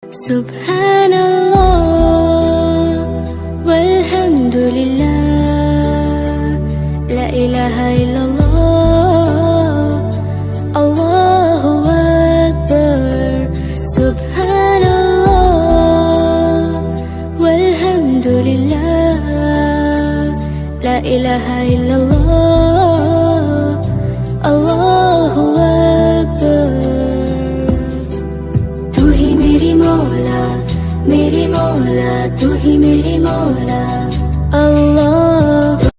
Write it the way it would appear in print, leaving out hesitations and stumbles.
Subhanallah walhamdulillah, la ilaha illallah, Allahu Akbar. Subhanallah walhamdulillah, la ilaha illallah, Allahu Akbar. तू ही मेरी मौला तू ही मेरी मौला, अल्लाह। तू